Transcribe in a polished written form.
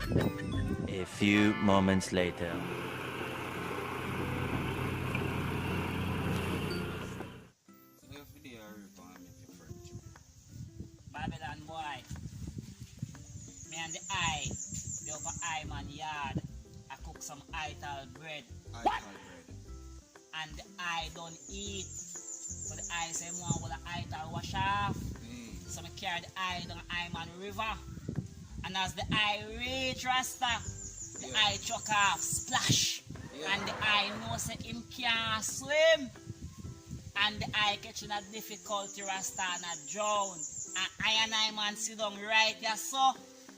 A few moments later. Babylon boy, me and the eye, the upper eye man yard, I cook some ital bread. And the eye don't eat. So the eye say more will the ital wash off. So me carry the eye down I man river. And as the eye reach Rasta, the eye chuck off, splash. And the eye know say him can't swim. And the eye catching a difficulty Rasta and a drown. And I man sit down right there so